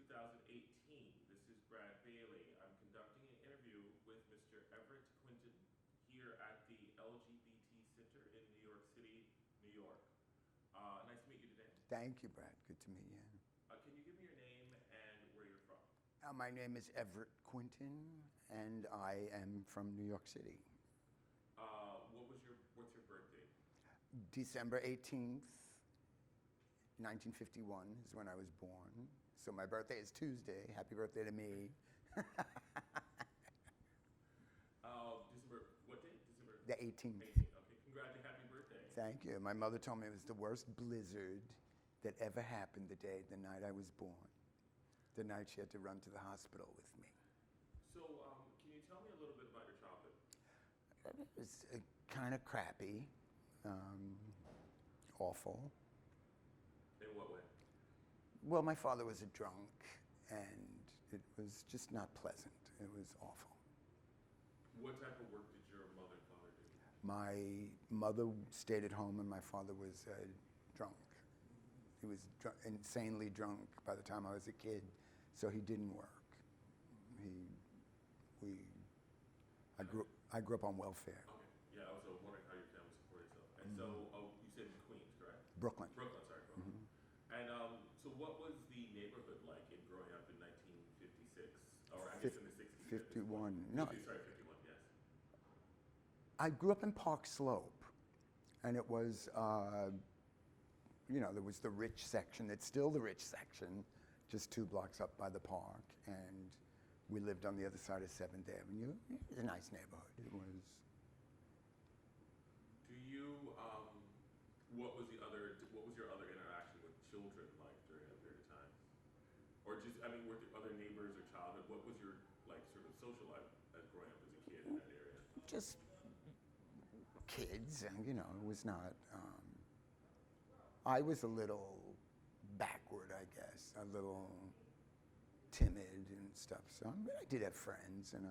2018. This is Brad Bailey. I'm conducting an interview with Mr. Everett Quinton here at the LGBT Center in New York City, New York. Nice to meet you today. Thank you, Brad. Good to meet you. Can you give me your name and where you're from? My name is Everett Quinton, and I am from New York City. What's your birthday? December 18th, 1951 is when I was born. So my birthday is Tuesday. Happy birthday to me. December, what date? December? The 18th. 18th. Okay, congratulations, happy birthday. Thank you. My mother told me it was the worst blizzard that ever happened the night I was born. The night she had to run to the hospital with me. So, can you tell me a little bit about your childhood? It was kind of crappy, awful. In what way? Well, my father was a drunk, and it was just not pleasant. It was awful. What type of work did your mother and father do? My mother stayed at home, and my father was drunk. He was insanely drunk by the time I was a kid, so he didn't work. I grew up on welfare. Okay. Yeah, I was wondering how your family supported itself. And so, you said in Queens, correct? Brooklyn. Brooklyn, sorry, Brooklyn. And so what was the neighborhood like in growing up in 1956? Or I guess in the 60s? 51. No. 50, sorry, 51, yes. I grew up in Park Slope, and it was, there was the rich section. It's still the rich section, just 2 blocks up by the park, and we lived on the other side of 7th Avenue. It was a nice neighborhood. It was. Do you, what was your other interaction with children like during that period of time? Or just, were there other neighbors or childhood? What was your, sort of social life growing up as a kid in that area? Just kids, and it was not. I was a little backward, I guess, a little timid and stuff. So I did have friends, and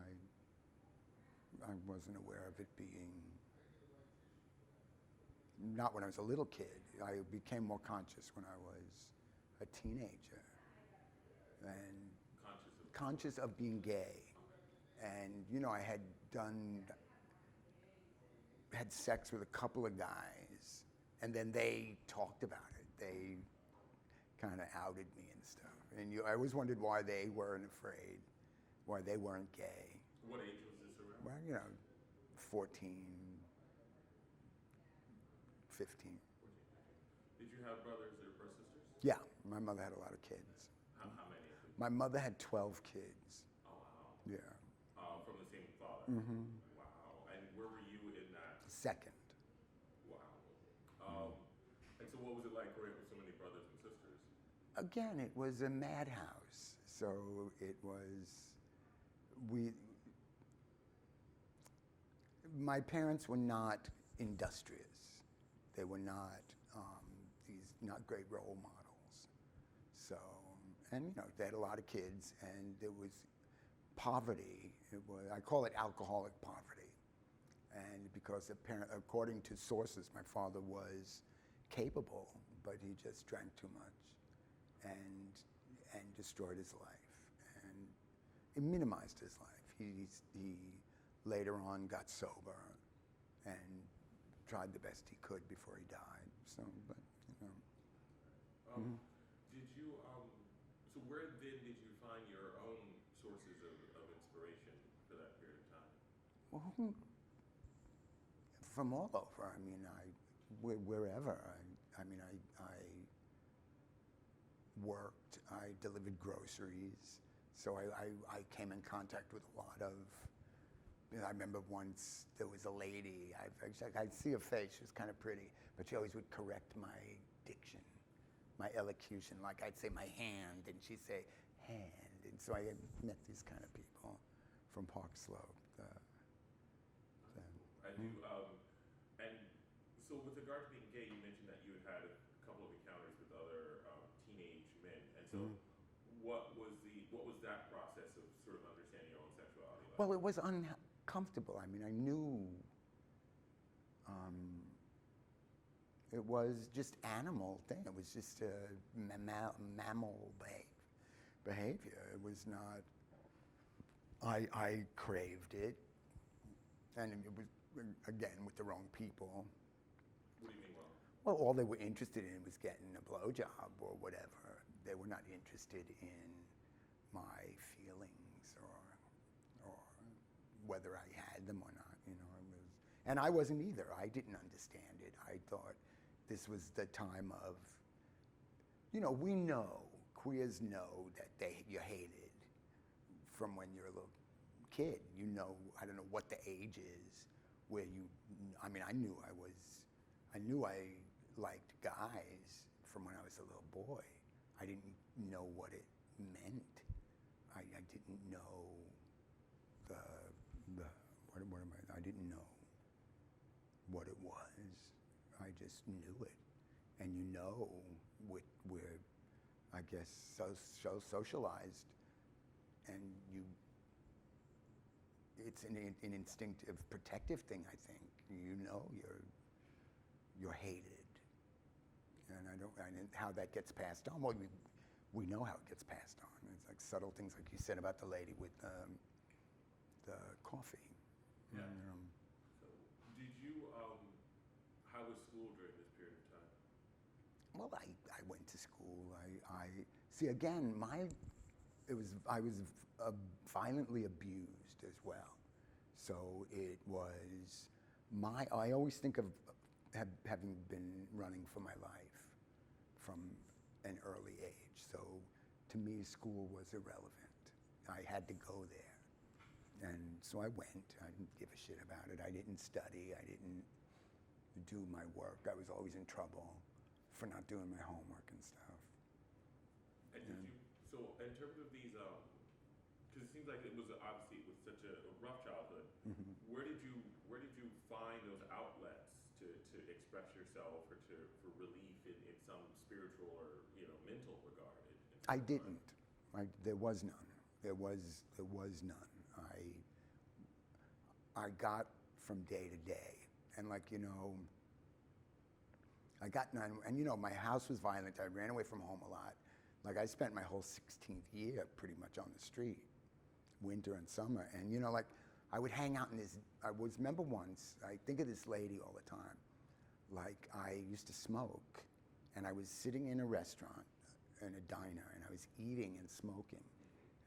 I wasn't aware of it being. Not when I was a little kid. I became more conscious when I was a teenager, and conscious of being gay. And I had sex with a couple of guys, and then they talked about it. They kind of outed me and stuff. And I always wondered why they weren't afraid, why they weren't gay. What age was this around? Well, 14, 15. Did you have brothers or sisters? Yeah, my mother had a lot of kids. How many? My mother had 12 kids. Oh, wow. Yeah. From the same father? Mm-hmm. Wow. And where were you in that? Second. Wow. And so what was it like growing up with so many brothers and sisters? Again, it was a madhouse. So it was, my parents were not industrious. They were not not great role models. So, and they had a lot of kids, and there was poverty. I call it alcoholic poverty. And because according to sources, my father was capable, but he just drank too much and destroyed his life. And it minimized his life. He later on got sober and tried the best he could before he died. So, but Did you? So where then did you find your own sources of inspiration for that period of time? Well, from all over. Wherever. I worked. I delivered groceries. So I came in contact with a lot of. I remember once there was a lady. I'd see her face. She was kind of pretty, but she always would correct my diction, my elocution. Like I'd say my hand, and she'd say hand. And so I had met these kind of people from Park Slope. And so with regard to being gay, you mentioned that you had a couple of encounters with other teenage men. And so what was that process of sort of understanding your own sexuality like? Well, it was uncomfortable. I knew it was just animal thing. It was just a mammal behavior. It was not, I craved it, and it was, again, with the wrong people. What do you mean wrong? Well, all they were interested in was getting a blowjob or whatever. They were not interested in my feelings or whether I had them or not. You know, it was, and I wasn't either. I didn't understand it. I thought this was the time of, you know, we know, queers know that you're hated from when you're a little kid. You know, I don't know what the age is where you, I mean, I knew I liked guys from when I was a little boy. I didn't know what it meant. I didn't know what am I didn't know what it was. I just knew it. And you know, we're, I guess, so socialized, and it's an instinctive protective thing, I think. You know you're hated. And how that gets passed on. Well, we know how it gets passed on. It's like subtle things, like you said about the lady with the coffee. Yeah. And, So, did you? How was school during this period of time? well, I went to school. I see again. I was violently abused as well. So it was I always think of having been running for my life from an early age. So to me, school was irrelevant. I had to go there. And so I went. I didn't give a shit about it. I didn't study. I didn't do my work. I was always in trouble for not doing my homework and stuff. And did you, so in terms of these, because it seems like it was obviously it was such a rough childhood. Mm-hmm. Where did you find those outlets to express yourself or for relief in some spiritual or mental regard? I didn't. There was none. There was none. I got from day to day, and I got none. And my house was violent. I ran away from home a lot. Like I spent my whole 16th year pretty much on the street, winter and summer. And I would hang out in this. Remember once, I think of this lady all the time. Like I used to smoke, and I was sitting in a restaurant, in a diner, and I was eating and smoking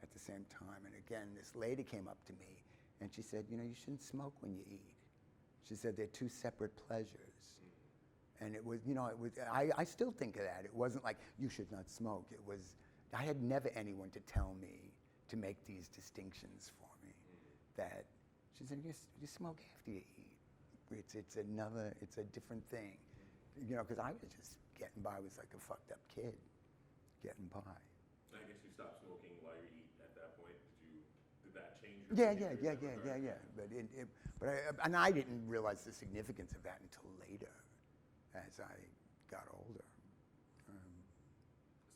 at the same time. And again, this lady came up to me, and she said, you shouldn't smoke when you eat. She said they're two separate pleasures. And it was, I still think of that. It wasn't like, you should not smoke. It was, I had never anyone to tell me to make these distinctions for me. That, she said, you smoke after you eat. It's a different thing. Because I was just getting by. I was like a fucked up kid, getting by. I guess you stopped smoking while you eat at that point. Did that change your Yeah. But I didn't realize the significance of that until later, as I got older.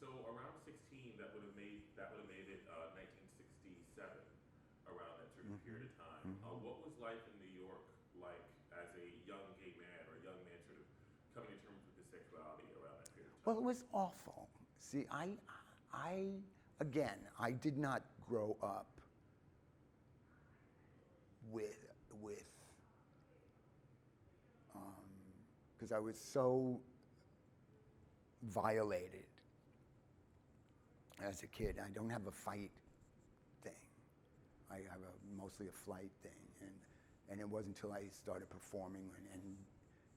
So around 16, that would have made it 1967, around that sort of period of time. What was life in New York like as a young gay man or a young man sort of coming to terms with his sexuality around that period of time? Well, it was awful. See, I did not grow up because I was so violated as a kid. I don't have a fight thing. I have mostly a flight thing. And it wasn't until I started performing and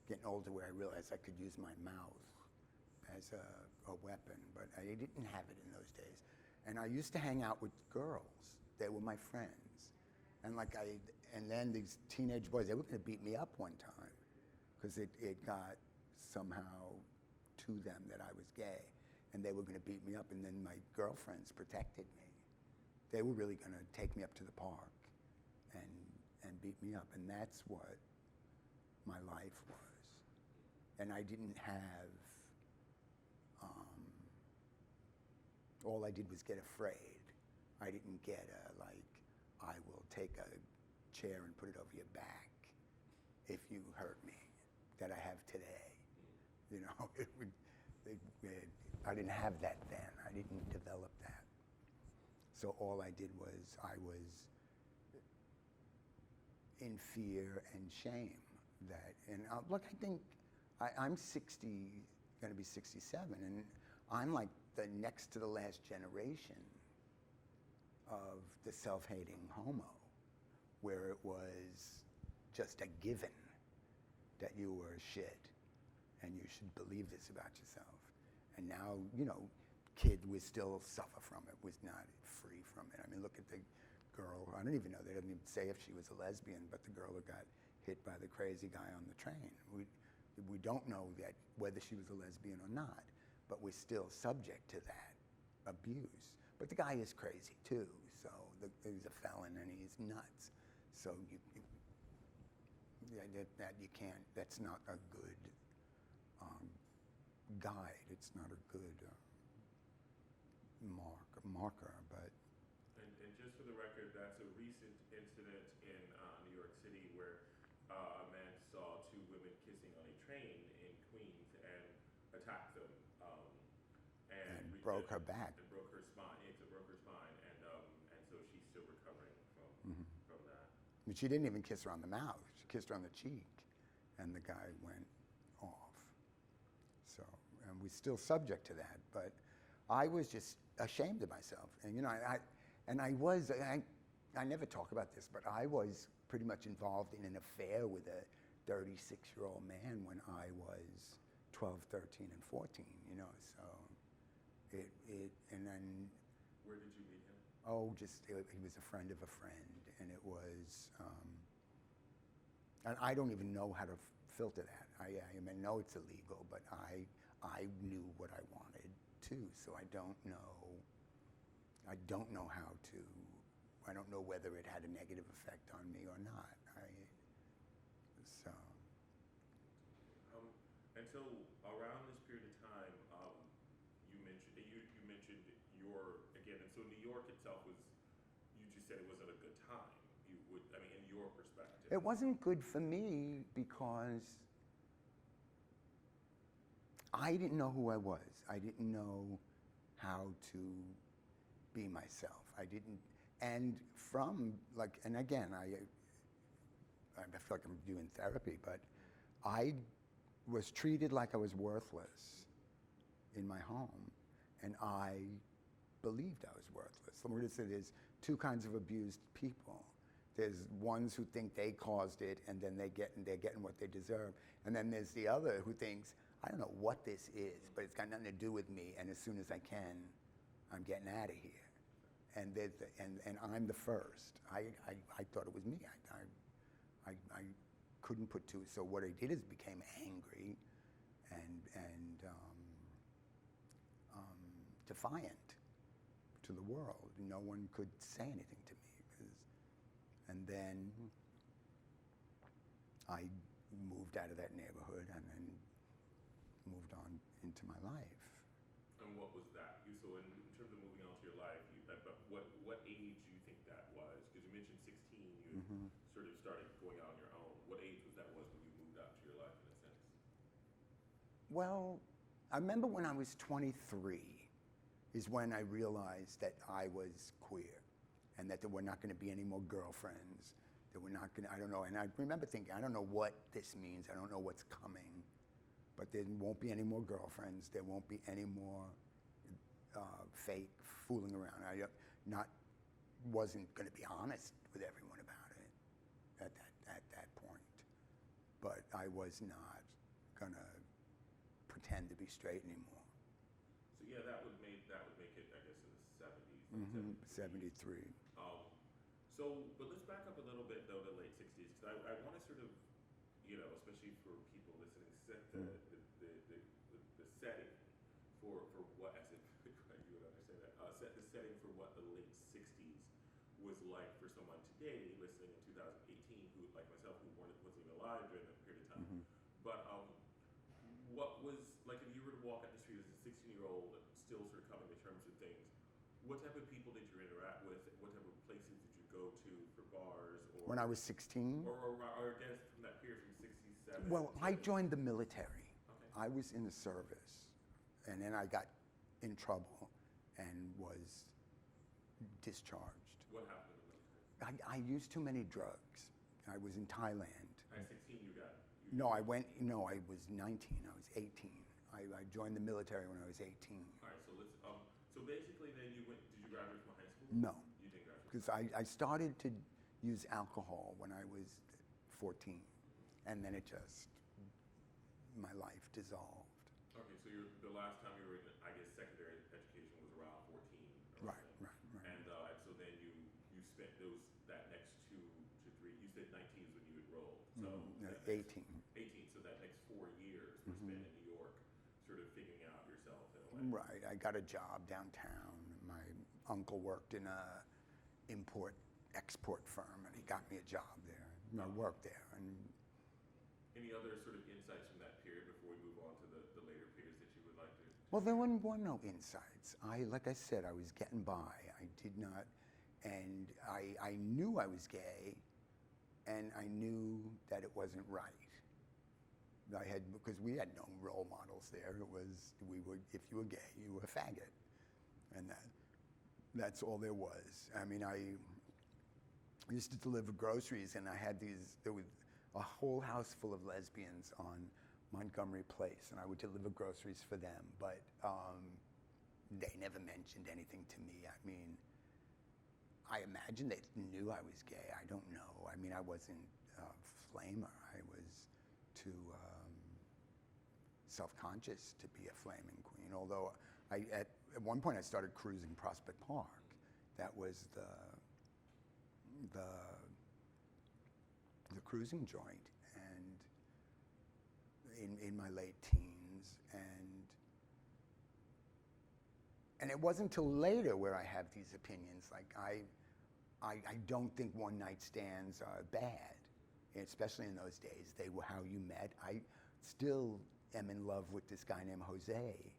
getting older where I realized I could use my mouth as a weapon. But I didn't have it in those days. And I used to hang out with girls. They were my friends. And then these teenage boys, they were going to beat me up one time because it got somehow to them that I was gay, and they were going to beat me up. And then my girlfriends protected me. They were really going to take me up to the park and beat me up, and that's what my life was. And I didn't have. All I did was get afraid. I didn't get I will take a chair and put it over your back if you hurt me, that I have today. I didn't have that then. I didn't develop that. So all I did was I was in fear and shame that, and look, I think I'm 60, going to be 67, and I'm like the next to the last generation of the self-hating homo, where it was just a given that you were shit and you should believe this about yourself. And now, you know, kid would still suffer from it, was not free from it. I mean, look at the girl, I don't even know, they didn't even say if she was a lesbian, but the girl who got hit by the crazy guy on the train. We don't know that whether she was a lesbian or not, but we're still subject to that abuse. But the guy is crazy too, so he's a felon and he's nuts. So that you can't, that's not a good guide. It's not a good marker, but. And just for the record, that's a recent incident in New York City where a man saw two women kissing on a train in Queens and attacked them. And broke her back. And broke her spine. It broke her spine, and so she's still recovering from that. But she didn't even kiss her on the mouth. She kissed her on the cheek, and the guy went off. So, and we're still subject to that. But I was just ashamed of myself, and you know, I never talk about this, but I was pretty much involved in an affair with a 36-year-old man when I was 12, 13, and 14. You know, so. And then. Where did you meet him? Oh, he was a friend of a friend, and it was. And I don't even know how to filter that. I know it's illegal, but I knew what I wanted too, so I don't know how to. I don't know whether it had a negative effect on me or not. And so around this period of time, you mentioned your, again, and so New York itself was, you just said it wasn't a good time. In your perspective. It wasn't good for me because I didn't know who I was. I didn't know how to be myself. I didn't, and and again, I feel like I'm doing therapy, but I was treated like I was worthless in my home, and I believed I was worthless. We're going to say there's two kinds of abused people. There's ones who think they caused it, and then they're getting what they deserve. And then there's the other who thinks, I don't know what this is, but it's got nothing to do with me, and as soon as I can, I'm getting out of here. And I'm the first. I thought it was me. I couldn't put two. So what I did is became angry and defiant to the world. No one could say anything to me. And then I moved out of that neighborhood and then moved on into my life. And what was that? So in terms of moving on to your life, what age do you think that was? Because you mentioned 16, you sort of started going out on your own. What age was that when you moved out to your life in a sense? Well, I remember when I was 23 is when I realized that I was queer and that there were not going to be any more girlfriends. That we're not going to, I don't know. And I remember thinking, I don't know what this means. I don't know what's coming. But there won't be any more girlfriends. There won't be any more fake fooling around. I wasn't going to be honest with everyone about it at that point. But I was not going to pretend to be straight anymore. So yeah, that would make it, I guess, in the 70s. 73. But let's back up a little bit though to late 60s, because I want to sort of, especially for people listening, set the setting for what, as if you would understand that, set the setting for what the late 60s was like for someone today listening in 2018 who, like myself, who wasn't even alive during that period of time. But what was, like, if you were to walk out the street as a 16-year-old still sort of coming to terms with things, what type of people did you interact with? What type of places did you go to for bars? Or when I was 16? Or I guess from that period from 67. Well, I joined the military. Okay. I was in the service, and then I got in trouble and was discharged. What happened in the military? I used too many drugs. I was in Thailand. At 16, you got. No, I was 19. I was 18. I joined the military when I was 18. All right, so let's. So basically, then you went. Did you graduate from high school? No, You didn't graduate. because I started to use alcohol when I was 14, and then my life dissolved. Okay, so the last time you were in, I guess, secondary education was around 14. Right. And so then you spent that next 2 to 3. You said 19 is when you enrolled. So No, that 18. 18. So that next 4 years were spent in New York, sort of figuring out yourself in a way. Right. I got a job downtown. My uncle worked in a import-export firm, and he got me a job there. And I worked there. And any other sort of insights from that period before we move on to the later periods that you would like to? well, there were no insights. Like I said, I was getting by. I did not, and I knew I was gay, and I knew that it wasn't right. Because we had no role models there. It was if you were gay, you were a faggot, and that's all there was. I mean, I used to deliver groceries, and there was a whole house full of lesbians on Montgomery Place, and I would deliver groceries for them, but they never mentioned anything to me. I mean, I imagine they knew I was gay. I don't know. I mean, I wasn't a flamer. I was too self-conscious to be a flaming queen, although at one point I started cruising Prospect Park. That was the cruising joint, and in my late teens, and it wasn't until later where I have these opinions. Like I don't think one night stands are bad, especially in those days. They were how you met. I still am in love with this guy named Jose,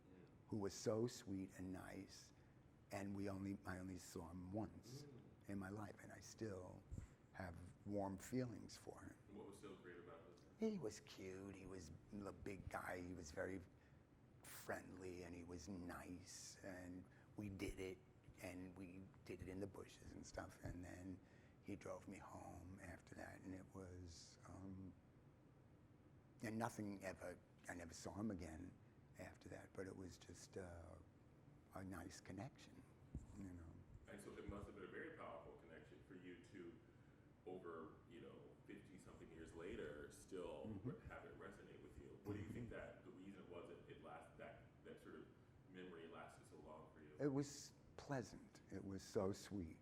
who was so sweet and nice, and I only saw him once in my life, and I still have warm feelings for him. What was so great about Jose? He was cute. He was a big guy. He was very friendly, and he was nice, and we did it in the bushes and stuff, and then he drove me home after that, and it was, and I never saw him again after that, but it was just a nice connection, you know. And so it must have been a very powerful connection for you to, over 50-something years later, still have it resonate with you. What do you think that the reason was that sort of memory lasted so long for you? It was pleasant. It was so sweet,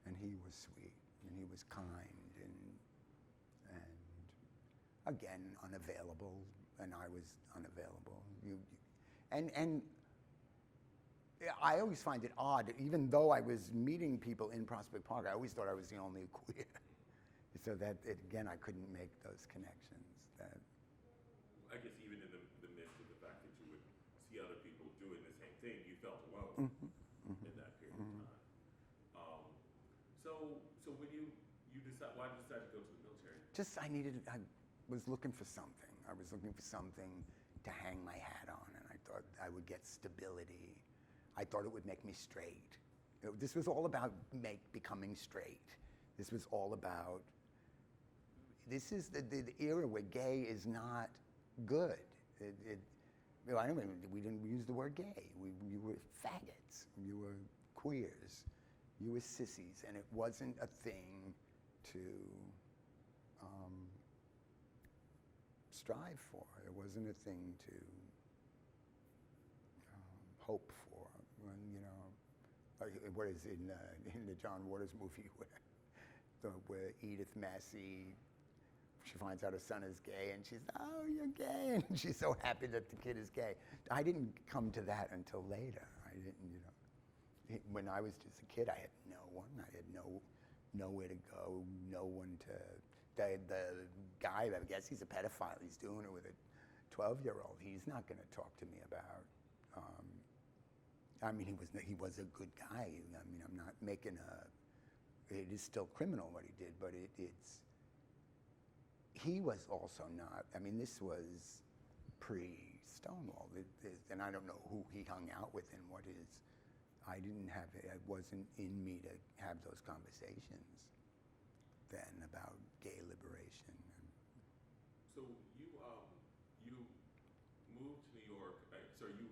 and he was sweet, and he was kind, and again unavailable, and I was unavailable. And I always find it odd, even though I was meeting people in Prospect Park, I always thought I was the only queer. So that, again, I couldn't make those connections. I guess even in the midst of the fact that you would see other people doing the same thing, you felt alone in that period of time. So when why did you decide to go to the military? I was looking for something. I was looking for something to hang my hat on, and I thought I would get stability. I thought it would make me straight. This was all about becoming straight. This was all about, this is the era where gay is not good. We didn't use the word gay. You were faggots. You were queers. You were sissies, and it wasn't a thing to strive for. It wasn't a thing to hope for. What is in the John Waters movie where Edith Massey, she finds out her son is gay, and she's, oh, you're gay, and she's so happy that the kid is gay. I didn't come to that until later. I didn't, when I was just a kid, I had no one. I had nowhere to go, no one to. The guy, I guess he's a pedophile. He's doing it with a 12-year-old. He's not going to talk to me about. I mean, he was a good guy. I mean, I'm not making it is still criminal what he did, but he was also not. I mean, this was pre-Stonewall, and I don't know who he hung out with and what his I didn't have it. It wasn't in me to have those conversations then about gay liberation. So you moved to New York. So you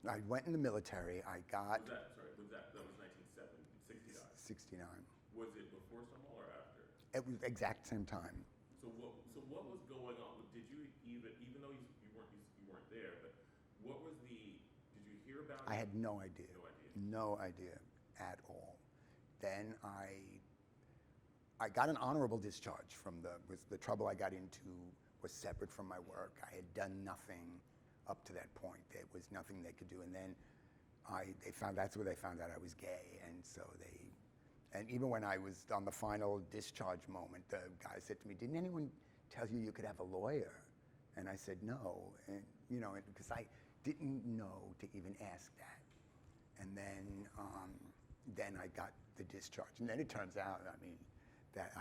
I went in the military. I got that was 1969. 69. Was it before Stonewall or after? It was exact same time. So what was going on? Did you even though you weren't there, but what was did you hear about it? I had no idea. No idea. No idea at all. Then I got an honorable discharge from the trouble I got into was separate from my work. I had done nothing up to that point. There was nothing they could do. And then that's where they found out I was gay. And so and even when I was on the final discharge moment, the guy said to me, "Didn't anyone tell you could have a lawyer?" And I said, "No." And, because I didn't know to even ask that. And then I got the discharge. And then it turns out, that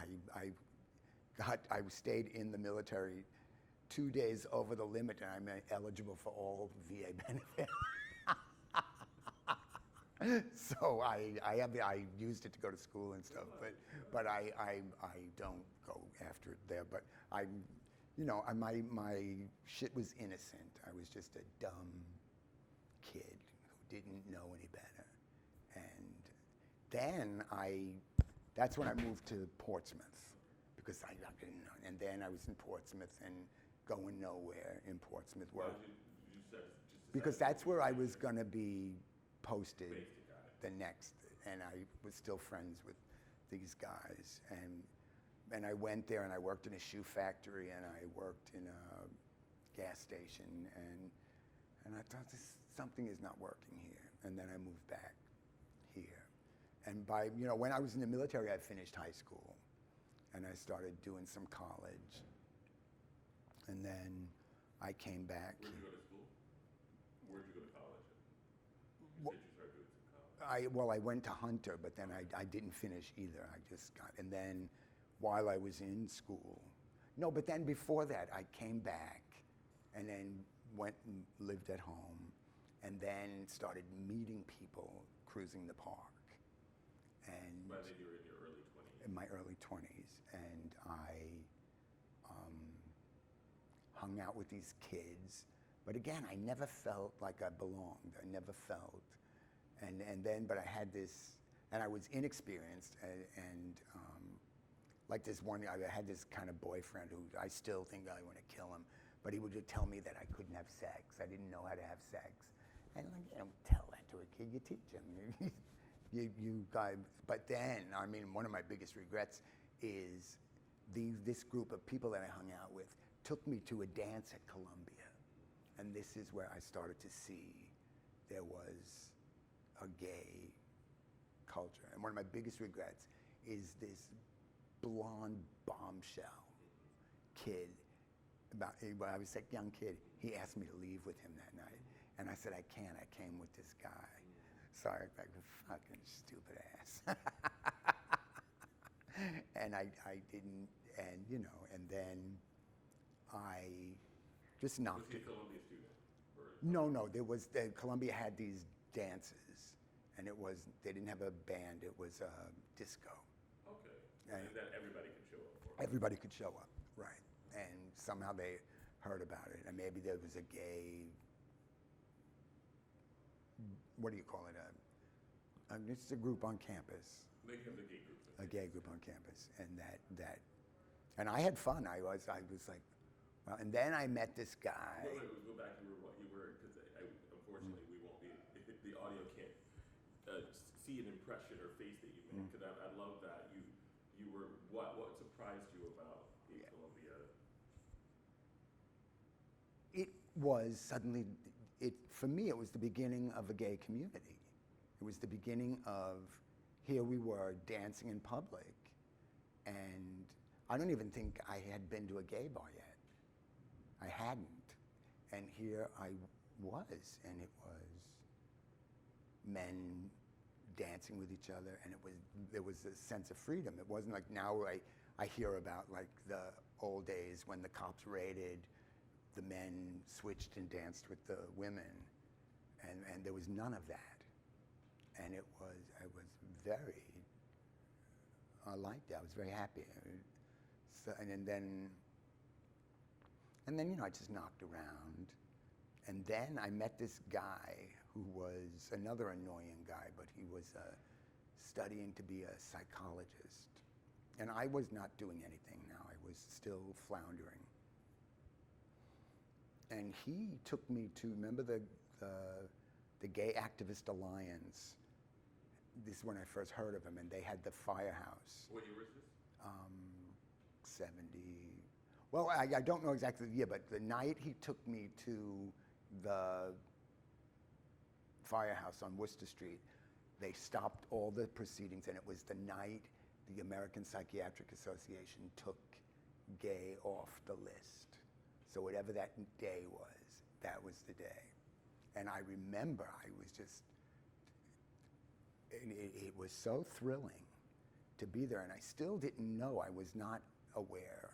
I stayed in the military 2 days over the limit, and I'm eligible for all VA benefits. So I used it to go to school and stuff, but I don't go after it there. But my shit was innocent. I was just a dumb kid who didn't know any better. And then that's when I moved to Portsmouth, because I didn't know. And then I was in Portsmouth and going nowhere in Portsmouth. Why did you because that's where I was going to be posted Got it. the next. And I was still friends with these guys. And I went there and I worked in a shoe factory and I worked in a gas station. And I thought, something is not working here. And then I moved back here. And when I was in the military, I finished high school and I started doing some college. And then I came back. Where'd you go to school? Where'd you go to college? You said you started doing some college. I went to Hunter, but then I didn't finish either. And then while I was in school, but then before that, I came back and then went and lived at home and then started meeting people cruising the park. And By then you were in your early 20s. In my early 20s. And I hung out with these kids. But again, I never felt like I belonged. I never felt. But I had this, and I was inexperienced. And like this one, I had this kind of boyfriend who I still think I want to kill him. But he would just tell me that I couldn't have sex. I didn't know how to have sex. And you don't tell that to a kid, you teach him. You guys, but then, one of my biggest regrets is this group of people that I hung out with took me to a dance at Columbia. And this is where I started to see there was a gay culture. And one of my biggest regrets is this blonde bombshell kid. When I was a young kid, he asked me to leave with him that night. And I said, I can't, I came with this guy. Sorry, like a fucking stupid ass. And I didn't, and then I just knocked it. Was he a Columbia student? No, there was, Columbia had these dances, and they didn't have a band, it was a disco. Okay, and that everybody could show up for. Everybody could show up, right. And somehow they heard about it, and maybe there was a gay, what do you call it? It's a group on campus. They have the gay groups. A gay group on campus, and and I had fun. I was like, well, and then I met this guy. Go back. You were because unfortunately we won't be. The audio can't see an impression or face that you made. Because I love that you were. What surprised you about Columbia? It was suddenly. For me, it was the beginning of a gay community. It was the beginning of, here we were dancing in public. And I don't even think I had been to a gay bar yet. I hadn't. And here I was, and it was men dancing with each other, and there was a sense of freedom. It wasn't like now I hear about like the old days when the cops raided, the men switched and danced with the women, and there was none of that. I was very, I liked it. I was very happy. So, and then, I just knocked around. And then I met this guy who was another annoying guy, but he was studying to be a psychologist. And I was not doing anything now. I was still floundering. And he took me to, remember the Gay Activist Alliance? This is when I first heard of him, and they had the firehouse. What year was this? 70. Well, I don't know exactly the year, but the night he took me to the firehouse on Worcester Street, they stopped all the proceedings, and it was the night the American Psychiatric Association took gay off the list. So whatever that day was, that was the day. And I remember I was just, it was so thrilling to be there, and I still didn't know, I was not aware.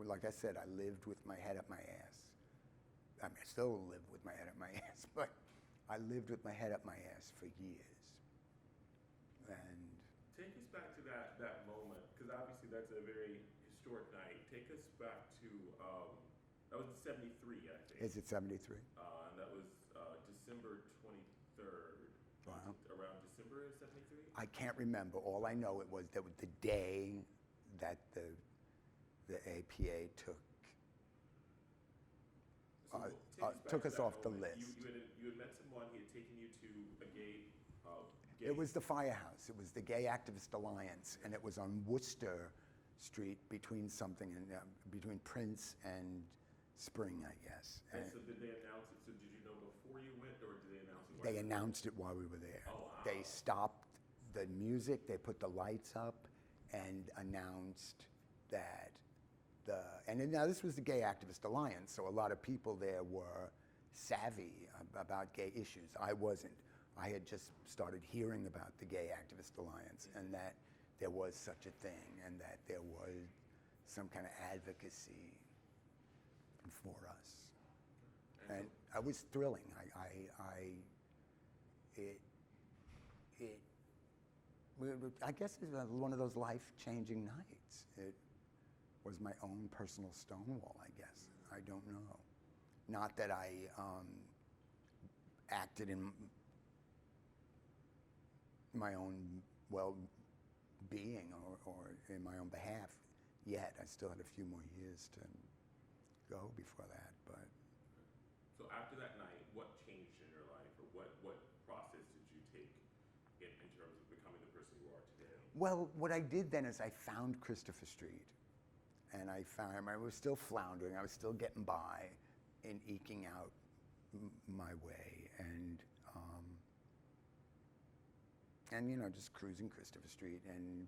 Like I said, I lived with my head up my ass. I mean, I still live with my head up my ass, but I lived with my head up my ass for years. And take us back to that moment, because obviously that's a very historic night. Take us back to, that was 73, I think. Is it 73? And that was December 23rd. Wow. Around December of 73? I can't remember. All I know it was that was the day that the APA took us off the list. You had met someone, he had taken you to a gay... It was the firehouse. It was the Gay Activist Alliance, and it was on Worcester Street between between Prince and Spring, I guess. And so did they announce it? So did you know before you went, or did they announce it? They announced it while we were there. Oh, wow. They stopped the music, they put the lights up, and announced that and now this was the Gay Activist Alliance, so a lot of people there were savvy about gay issues. I wasn't. I had just started hearing about the Gay Activist Alliance, and that there was such a thing, and that there was some kind of advocacy for us. And it was thrilling. I guess it was one of those life-changing nights. It was my own personal Stonewall, I guess. I don't know. Not that I acted in my own well-being or in my own behalf yet. I still had a few more years to go before that, but. So after that night, what changed in your life, or what process did you take in terms of becoming the person you are today? Well, what I did then is I found Christopher Street, and I was still floundering, I was still getting by and eking out my way, and just cruising Christopher Street, and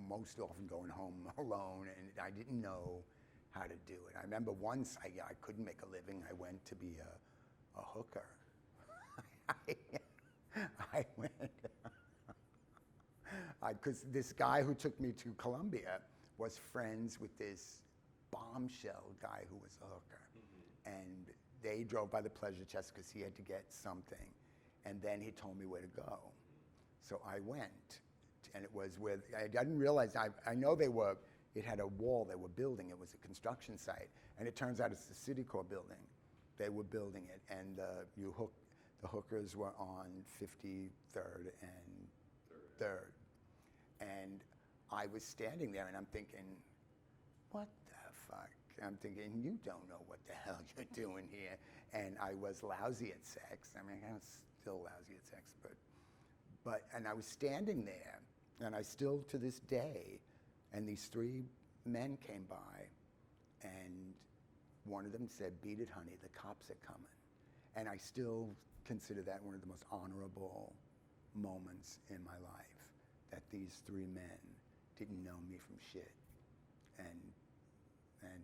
most often going home alone, and I didn't know how to do it. I remember once I couldn't make a living. I went to be a hooker. I went, because this guy who took me to Columbia was friends with this bombshell guy who was a hooker. Mm-hmm. And they drove by the Pleasure Chest because he had to get something. And then he told me where to go. So I went, and it was with, I didn't realize, I know it had a wall they were building. It was a construction site. And it turns out it's the City Corps building. They were building it, and the hookers were on 53rd and 3rd. And I was standing there, and I'm thinking, what the fuck? I'm thinking, you don't know what the hell you're doing here. And I was lousy at sex. I mean, I'm still lousy at sex, and I was standing there, and I still, to this day, and these 3 men came by, and one of them said, "Beat it, honey, the cops are coming." And I still consider that one of the most honorable moments in my life, that these 3 men didn't know me from shit and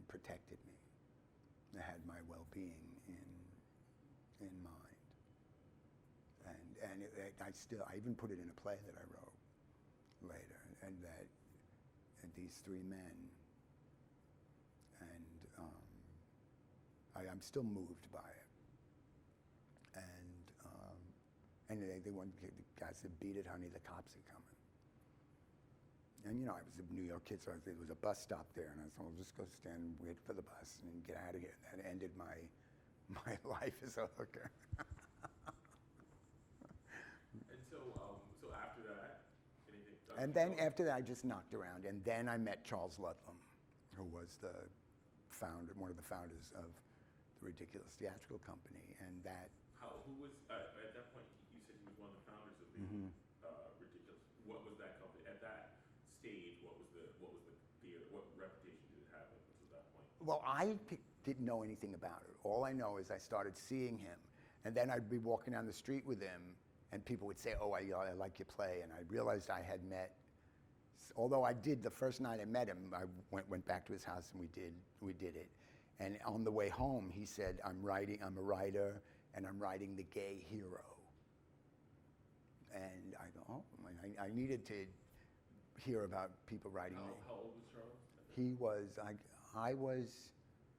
protected me. They had my well-being in mind. And I even put it in a play that I wrote later, and these 3 men, and I'm still moved by it. And And they wanted the guy said, "Beat it, honey, the cops are coming." And I was a New York kid, so there was a bus stop there, and I said, "Well, just go stand and wait for the bus and get out of here." And that ended my life as a hooker. And so after that, anything? And then after that, I just knocked around, and then I met Charles Ludlam, who was one of the founders of the Ridiculous Theatrical Company, and that. Who was at that point? You said he was one of the founders of the Ridiculous. What was that company at that stage? What was the theater? What reputation did it have up to that point? Well, I didn't know anything about it. All I know is I started seeing him, and then I'd be walking down the street with him, and people would say, "Oh, I like your play," and I realized I had met. Although I did the first night I met him, I went back to his house and we did it. And on the way home, he said, I'm a writer, and I'm writing the gay hero." And I go, oh, I needed to hear about people writing. How old was Charles? He was, I was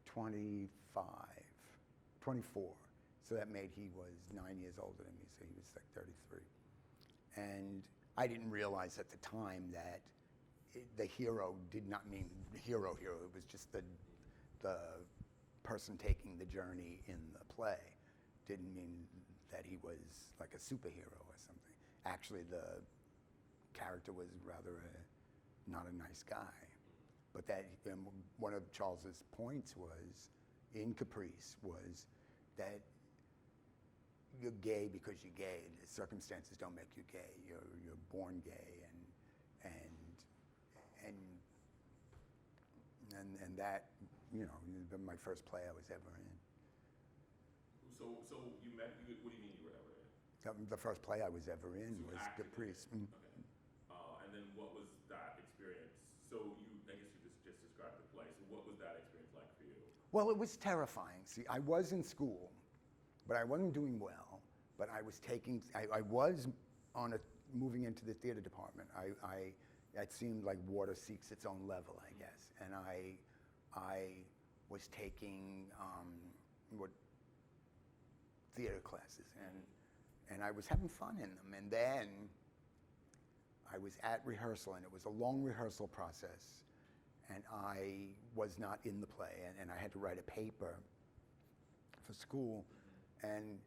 24. So that made he was 9 years older than me, so he was like 33. And I didn't realize at the time that the hero did not mean hero. It was just the person taking the journey in the play. Didn't mean that he was like a superhero or something. Actually, the character was rather not a nice guy. But that one of Charles's points was in Caprice was that you're gay because you're gay. The circumstances don't make you gay. You're born gay, and that my first play I was ever in. So you met? What do you mean you were ever in? The first play I was ever in was Caprice. Okay. And then what was that experience? So I guess you just described the play. So what was that experience like for you? Well, it was terrifying. See, I was in school, but I wasn't doing well. But I was I was moving into the theater department. It seemed like water seeks its own level, I guess. And I was taking theater classes, and I was having fun in them. And then I was at rehearsal, and it was a long rehearsal process. And I was not in the play, and I had to write a paper for school. And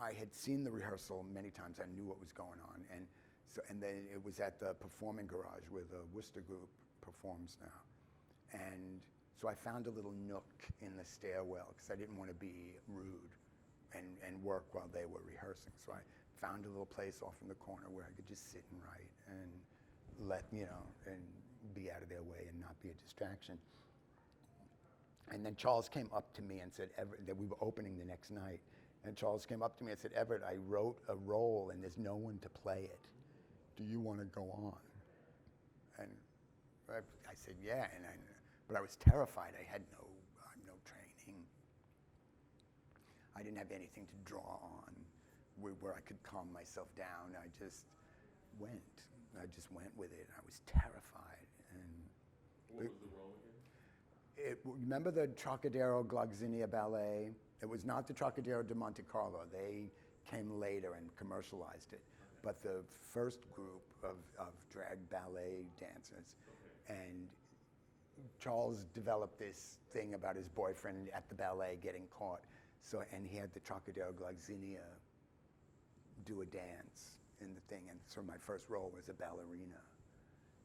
I had seen the rehearsal many times. I knew what was going on. And then it was at the Performing Garage where the Worcester group performs now. And so I found a little nook in the stairwell because I didn't want to be rude and work while they were rehearsing. So I found a little place off in the corner where I could just sit and write and and be out of their way and not be a distraction. And then Charles came up to me and said, Everett, that we were opening the next night. And Charles came up to me and said, "Everett, I wrote a role and there's no one to play it. Do you want to go on?" And I said, "Yeah." But I was terrified. I had no training. I didn't have anything to draw on where I could calm myself down. I just went with it. I was terrified. And what was the role again? Remember the Trocadero Glagzinia ballet? It was not the Trocadero de Monte Carlo. They came later and commercialized it. Okay. But the first group of drag ballet dancers. Okay. And Charles developed this thing about his boyfriend at the ballet getting caught. And he had the Trocadero Glagzinia do a dance in the thing. And so my first role was a ballerina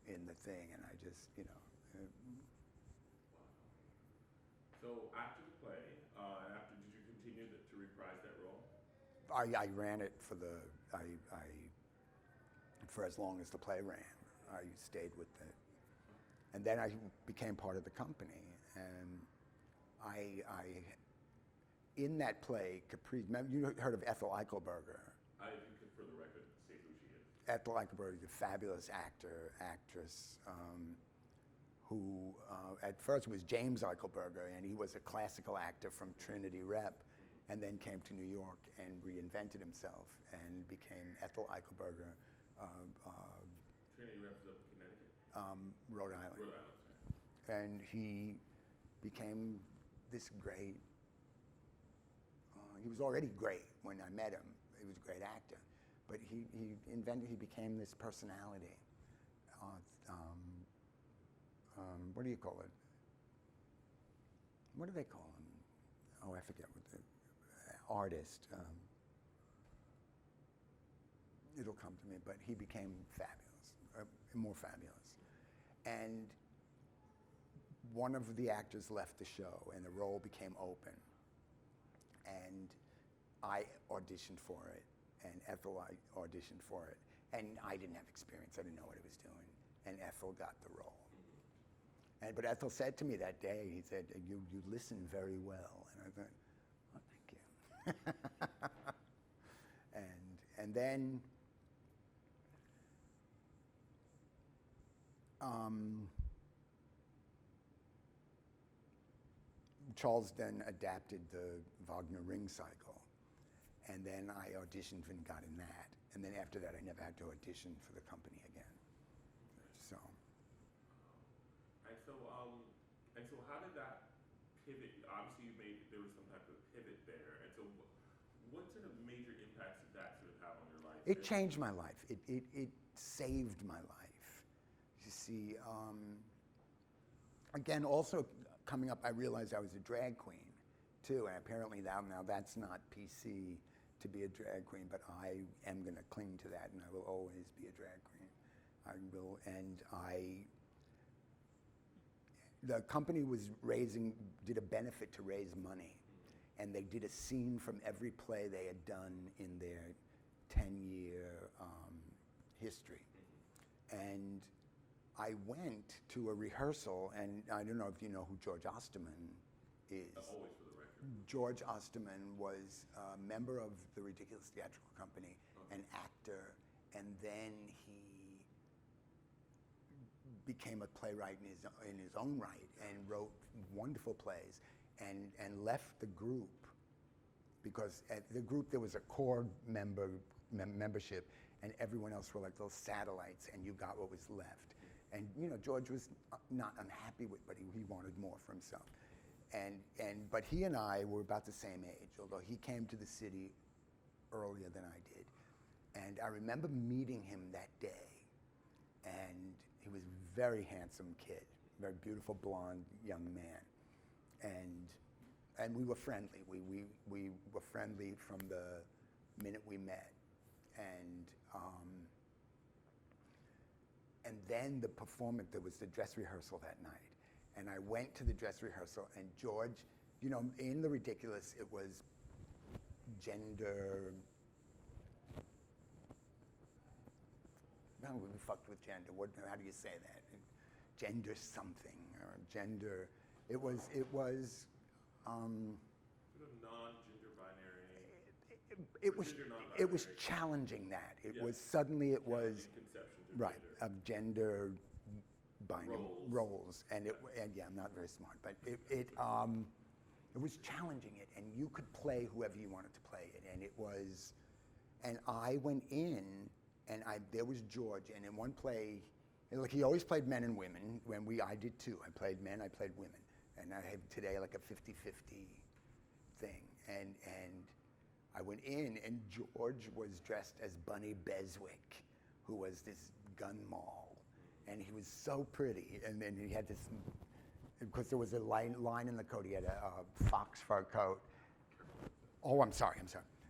in the thing. And I just, So after the play, did you continue to reprise that role? I ran it for for as long as the play ran. I stayed with it, and then I became part of the company. And in that play, Caprice. You heard of Ethel Eichelberger? If you could, for the record, say who she is. Ethel Eichelberger is a fabulous actress. Who at first was James Eichelberger, and he was a classical actor from Trinity Rep, and then came to New York and reinvented himself and became Ethel Eichelberger. Trinity Rep is up in Connecticut? Rhode Island. Rhode Island. And he became this great, he was already great when I met him. he was a great actor, but he became this personality. What do you call it? What do they call him? Oh, I forget what the artist. It'll come to me, but he became fabulous, more fabulous. And one of the actors left the show, and the role became open. And I auditioned for it, and Ethel auditioned for it. And I didn't have experience. I didn't know what I was doing. And Ethel got the role. But Ethel said to me that day, he said, you listen very well. And I thought, oh, thank you. and then Charles then adapted the Wagner Ring Cycle. And then I auditioned and got in that. And then after that, I never had to audition for the company again. So. And so how did that pivot? Obviously, there was some type of pivot there. And so what sort of major impacts did that sort of have on your life? It changed my life. It saved my life. You see, again, also coming up, I realized I was a drag queen, too. And apparently now that's not PC to be a drag queen, but I am going to cling to that, and I will always be a drag queen. I will, and the company did a benefit to raise money, and they did a scene from every play they had done in their 10-year history. And I went to a rehearsal, and I don't know if you know who George Osterman is. Always for the record. George Osterman was a member of the Ridiculous Theatrical Company, an actor, and then he became a playwright in his own right and wrote wonderful plays and left the group because at the group there was a core membership and everyone else were like those satellites and you got what was left. And you know, George was not unhappy with, but he wanted more for himself. But he and I were about the same age, although he came to the city earlier than I did. And I remember meeting him that day, and he was a very handsome kid, very beautiful blonde young man, and we were friendly. We were friendly from the minute we met, and then the performance. There was the dress rehearsal that night, and I went to the dress rehearsal, and George, you know, in The Ridiculous, it was gender. No, we fucked with gender. How do you say that? Gender something or gender. It was. Sort of non-gender binary. It was challenging that. It was suddenly it was right of gender binary roles, and yeah, I'm not very smart, but it was challenging it, and you could play whoever you wanted to play it, and it was, and I went in. And there was George, and in one play, like he always played men and women. I did too. I played men, I played women, and I have today like a 50-50 thing. And I went in, and George was dressed as Bunny Beswick, who was this gun moll, and he was so pretty. And then he had this, because there was a line in the coat. He had a fox fur coat. Oh, I'm sorry.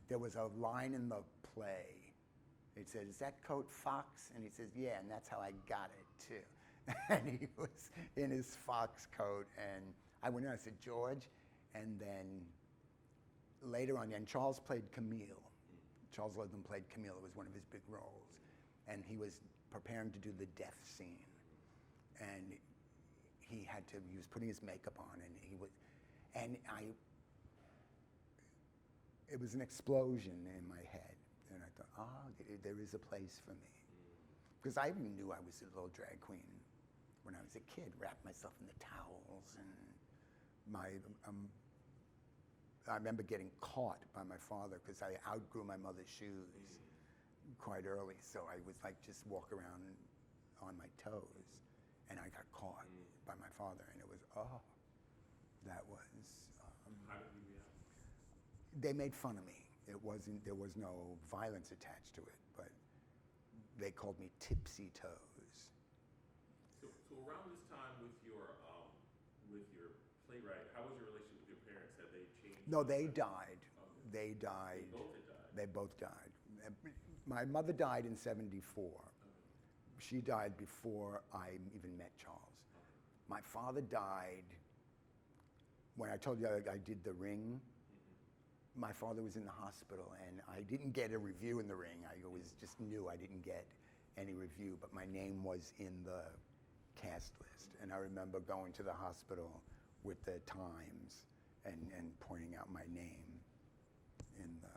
There was a line in the play. He said, "Is that coat fox?" And he says, "Yeah, and that's how I got it, too." And he was in his fox coat. And I went in, I said, "George." And then later on, and Charles played Camille. Charles Ludlam played Camille. It was one of his big roles. And he was preparing to do the death scene. And he was putting his makeup on, and it was an explosion in my head. And I thought, there is a place for me. Because I even knew I was a little drag queen when I was a kid, wrapped myself in the towels. And I remember getting caught by my father because I outgrew my mother's shoes quite early. So I was like just walk around on my toes. And I got caught by my father. And it was, that was... How did you react? They made fun of me. It wasn't. There was no violence attached to it, but they called me Tipsy Toes. So around this time with your playwright, how was your relationship with your parents? Had they changed? No, they died. Okay. They died. They both had died. They both died. My mother died in '74. Okay. She died before I even met Charles. Okay. My father died when I told you I did The Ring. My father was in the hospital, and I didn't get a review in The Ring. I always just knew I didn't get any review, but my name was in the cast list. And I remember going to the hospital with the Times and pointing out my name in the,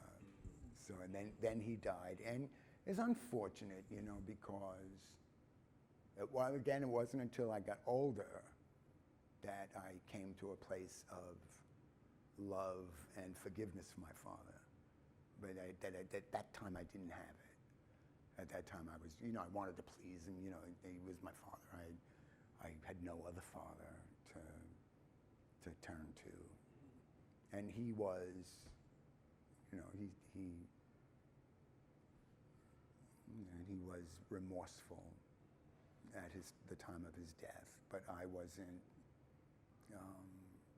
so, and then he died. And it's unfortunate, you know, because, well, again, it wasn't until I got older that I came to a place of love and forgiveness for my father. But at that time, I didn't have it. At that time, I was, you know, I wanted to please him. You know, he was my father. I had no other father to turn to. And he was, you know, he was remorseful at the time of his death. But I wasn't.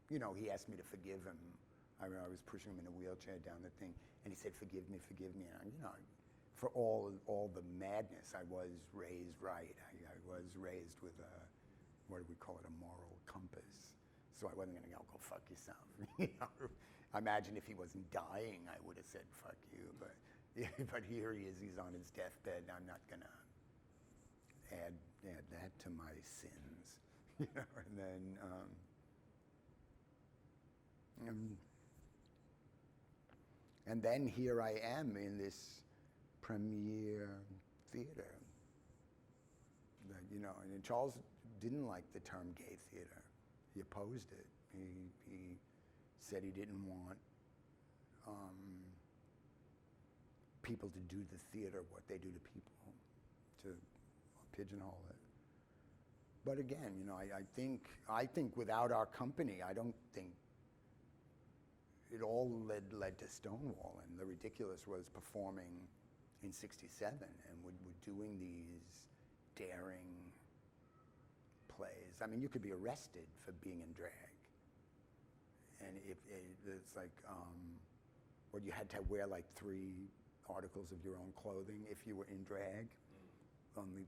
You know, he asked me to forgive him. I was pushing him in a wheelchair down the thing, and he said, "Forgive me, forgive me." And you know, for all the madness, I was raised right. I was raised with a, what do we call it, a moral compass. So I wasn't going to go fuck yourself. You know, I imagine if he wasn't dying, I would have said fuck you. But here he is. He's on his deathbed. I'm not going to add that to my sins. You know, and then. And then here I am in this premier theater. That, you know, and Charles didn't like the term gay theater. He opposed it. He said he didn't want people to do the theater what they do to people, to pigeonhole it. But again, you know, I think without our company, I don't think it all led to Stonewall, and The Ridiculous was performing in '67, and we're doing these daring plays. I mean, you could be arrested for being in drag, and it's like, well, you had to wear like 3 articles of your own clothing if you were in drag,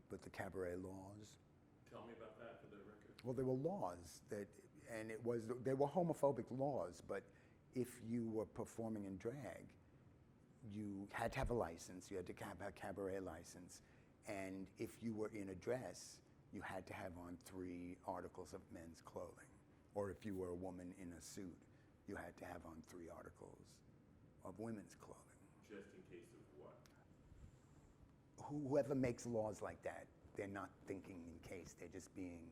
with the cabaret laws. Tell me about that for the record. Well, there were laws they were homophobic laws, but if you were performing in drag, you had to have a license, you had to have a cabaret license, and if you were in a dress, you had to have on 3 articles of men's clothing. Or if you were a woman in a suit, you had to have on 3 articles of women's clothing. Just in case of what? Whoever makes laws like that, they're not thinking in case, they're just being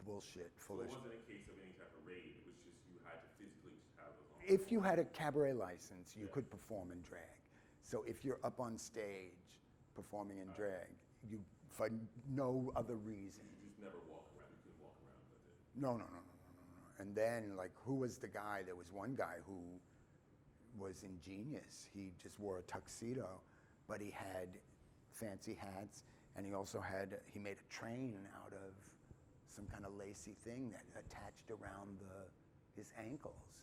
bullshit, foolish. So it wasn't a case of any type of raid, it was just you had to physically just have those on. If you had a cabaret license, you could perform in drag. So if you're up on stage performing in drag, you, for no other reason. You just never walk around, you couldn't walk around with it. No. And then, like, who was the guy? There was one guy who was ingenious. He just wore a tuxedo, but he had fancy hats, and he also he made a train out of some kind of lacy thing that attached around his ankles.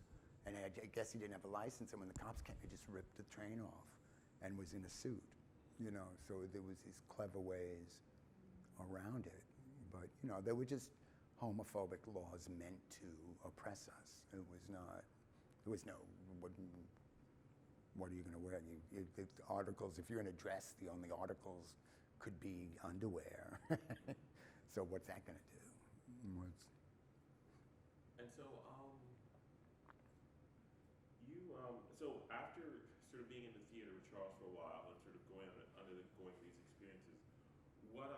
And I guess he didn't have a license, and when the cops came, he just ripped the train off and was in a suit, you know. So there was these clever ways around it. But, you know, they were just homophobic laws meant to oppress us. It was not, there was no, what are you going to wear? The articles, if you're in a dress, the only articles could be underwear. So what's that going to do? And so, so after sort of being in the theater with Charles for a while and sort of undergoing these experiences, what,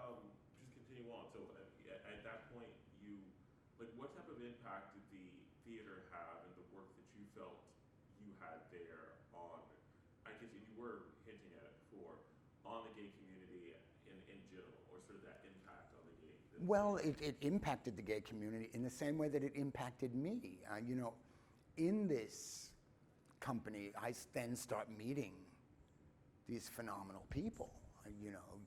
just continue on. So at that point, what type of impact did the theater have and the work that you felt you had there on, I guess you were hinting at it before, on the gay community in general, or sort of that impact on the gay? Well, it impacted the gay community in the same way that it impacted me. You know, in this company, I then start meeting these phenomenal people. You know,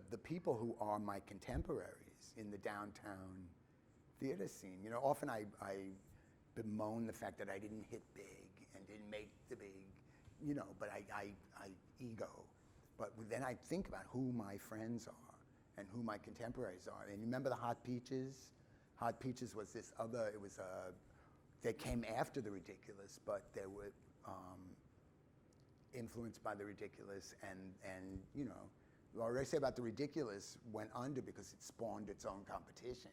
the people who are my contemporaries in the downtown theater scene. You know, often I bemoan the fact that I didn't hit big and didn't make the big, you know, but I ego. But then I think about who my friends are and who my contemporaries are. And you remember the Hot Peaches? Hot Peaches was this other, it was they came after The Ridiculous, but they were influenced by The Ridiculous, and you know, what I say about The Ridiculous went under because it spawned its own competition.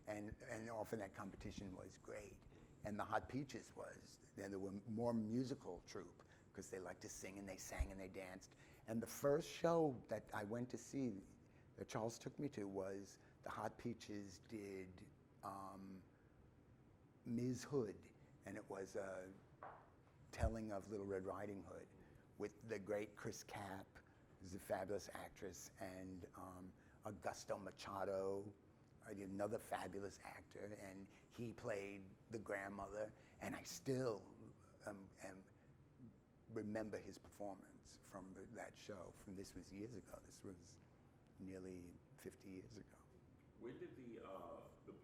And often that competition was great. And the Hot Peaches was, then there were more musical troupe because they liked to sing and they sang and they danced. And the first show that I went to see, that Charles took me to, was the Hot Peaches did Ms. Hood, and it was a telling of Little Red Riding Hood with the great Chris Kapp, who's a fabulous actress, and Augusto Machado, another fabulous actor, and he played the grandmother, and I still remember his performance from that show. This was years ago. This was nearly 50 years ago. When did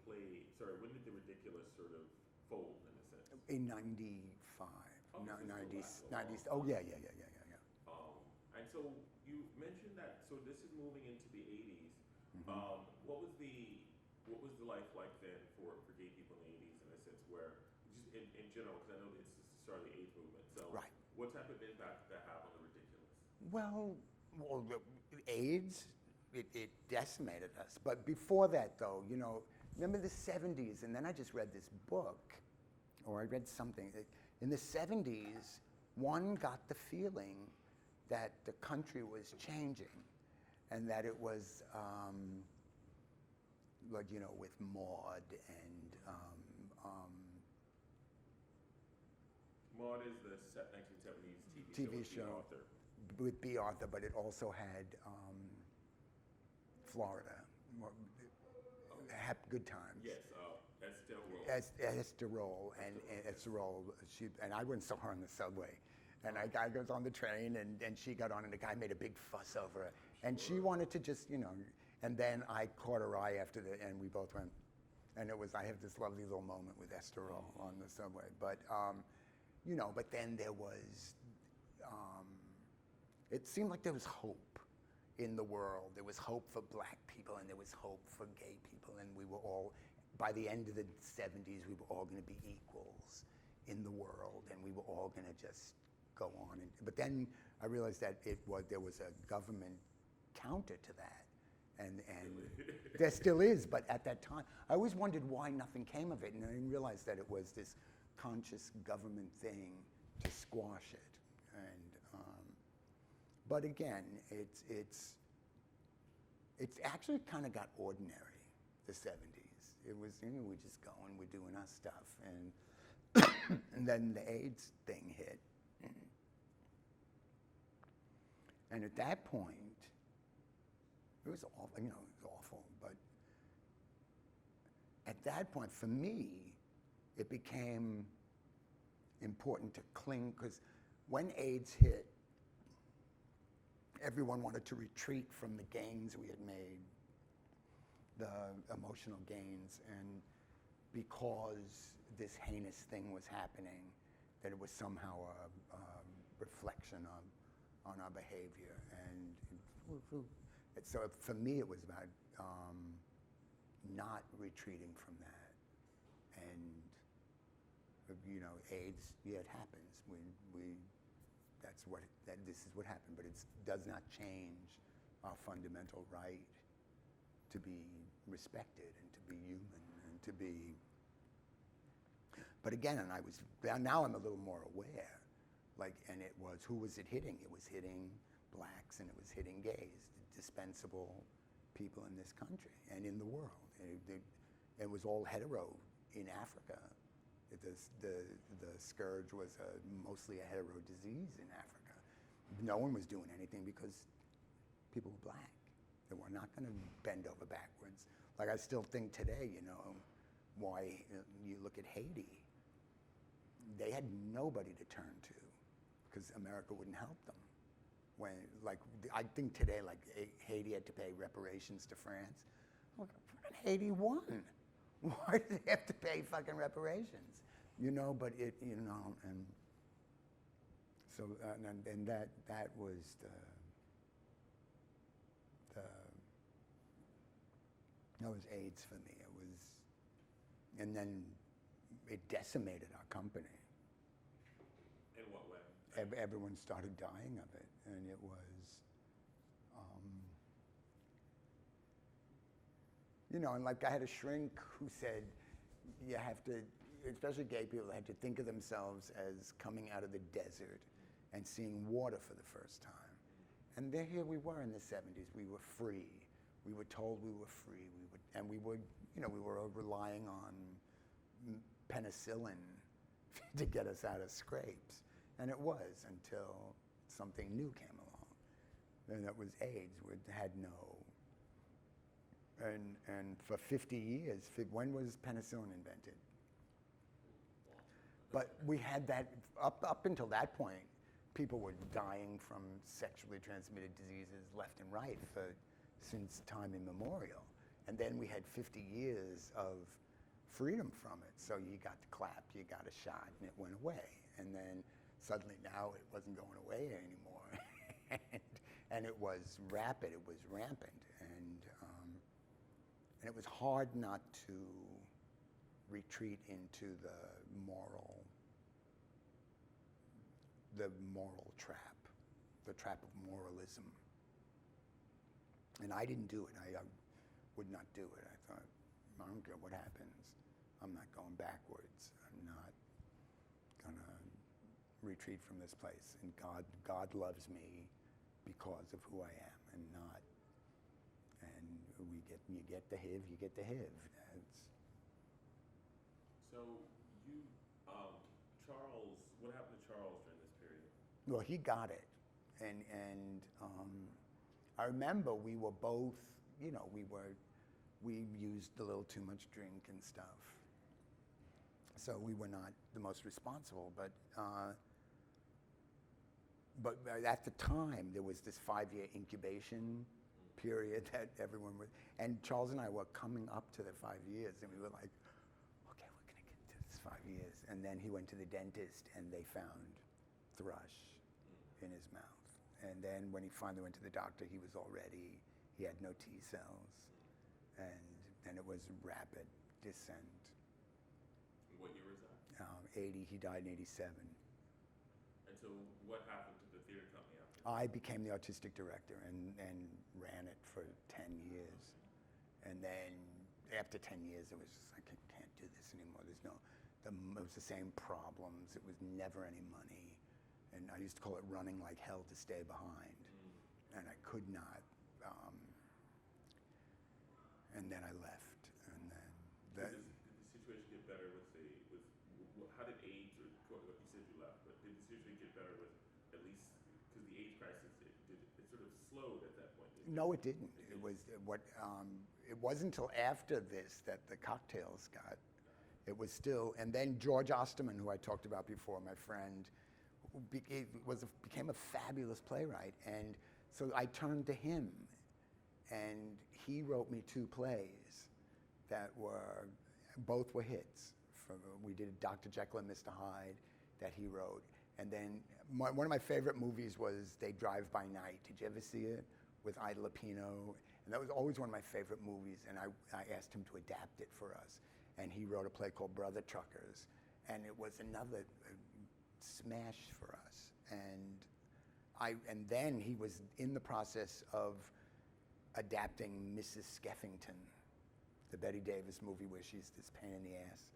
when did The Ridiculous sort of fold, in a sense? In 95. Oh, No, so 90s, still 90s. Oh, yeah. And so you mentioned that, so this is moving into the 80s. Mm-hmm. What was the life like then for gay people in the 80s, in a sense, where, just in general, because I know it's the start of the AIDS movement, so Right. what type of impact did that have on The Ridiculous? Well, AIDS, it decimated us. But before that, though, you know, remember the 70s, and then I just read this book, or I read something. In the 70s, one got the feeling that the country was changing, and that it was, like, you know, with Maude and Maude is the 1970s TV with show. Bea Arthur. With Bea Arthur, but it also had Florida, Good Times. Yes, Esther Roll, and Esther Roll, and I went and saw her on the subway. And a guy goes on the train, and she got on, and the guy made a big fuss over her. And she wanted to just, you know, and then I caught her eye and we both went. And I have this lovely little moment with Esther Roll on the subway. But, you know, but then there was, it seemed like there was hope in the world. There was hope for black people, and there was hope for gay people, and we were all, by the end of the 70s, we were all going to be equals in the world, and we were all going to just go on. But then I realized that there was a government counter to that, and there still is. But at that time, I always wondered why nothing came of it, and I didn't realize that it was this conscious government thing to squash it. And but again, it's actually kind of got ordinary. The 70s, it was, you know, we're just going, we're doing our stuff, and then the AIDS thing hit. And at that point, it was awful, you know, it was awful, but at that point, for me, it became important to cling, because when AIDS hit, everyone wanted to retreat from the gains we had made, the emotional gains, and because this heinous thing was happening, that it was somehow a reflection on our behavior. And so for me, it was about not retreating from that. And, you know, AIDS, yeah, it happens. This is what happened, but it does not change our fundamental right to be respected and to be human and to be. But again, now I'm a little more aware, like, and who was it hitting? It was hitting blacks, and it was hitting gays, dispensable people in this country and in the world. And it was all hetero in Africa. The scourge was mostly a hetero disease in Africa. No one was doing anything because people were black. They were not going to bend over backwards. Like, I still think today, you know, why you look at Haiti, they had nobody to turn to because America wouldn't help them. When, like, I think today, like, Haiti had to pay reparations to France. Look, Haiti won. Why did they have to pay fucking reparations? You know, but it, you know, and so, and that was that was AIDS for me. It was, and then it decimated our company. In what way? Everyone started dying of it, and it was, you know, and like I had a shrink who said, you have to, especially gay people, had to think of themselves as coming out of the desert and seeing water for the first time. And there, here we were in the 70s. We were free. We were told we were free. We were, you know, we were relying on penicillin to get us out of scrapes. And it was until something new came along. And that was AIDS. We had no, and for 50 years, when was penicillin invented? But we had that, up until that point, people were dying from sexually transmitted diseases left and right since time immemorial. And then we had 50 years of freedom from it. So you got the clap, you got a shot, and it went away. And then suddenly now it wasn't going away anymore. and it was rapid, it was rampant. And it was hard not to retreat into the moral trap, the trap of moralism. And I didn't do it. I would not do it. I thought, I don't care what happens. I'm not going backwards. I'm not gonna retreat from this place. And God loves me because of who I am, and not. And you get the HIV, you get the HIV. So you, Charles, what happened to Charles during this period? Well, he got it, and I remember we were both, you know, we used a little too much drink and stuff, so we were not the most responsible. But at the time, there was this 5-year incubation period that everyone was, and Charles and I were coming up to the 5 years, and we were like, okay, we're gonna get to this 5 years. And then he went to the dentist, and they found thrush in his mouth. And then when he finally went to the doctor, he had no T cells, and then it was rapid descent. What year was that? 80, he died in 87. And so what happened to the theater company after that? I became the artistic director and ran it for 10 years. And then after 10 years, it was just, I can't do this anymore. It was the same problems. It was never any money. And I used to call it running like hell to stay behind. And I could not. And then I left. And then did the situation get better how did AIDS, or you said you left, but did the situation get better with, at least, because the AIDS crisis, it sort of slowed at that point? No, it didn't. It wasn't until after this that the cocktails got. It was still, and then George Osterman, who I talked about before, my friend, became a fabulous playwright, and so I turned to him, and he wrote me 2 plays that both were hits. We did Dr. Jekyll and Mr. Hyde that he wrote, and then one of my favorite movies was They Drive by Night. Did you ever see it? With Ida Lupino, and that was always one of my favorite movies, and I asked him to adapt it for us, and he wrote a play called Brother Truckers, and it was another smash for us. And then he was in the process of adapting Mrs. Skeffington, the Betty Davis movie where she's this pain in the ass,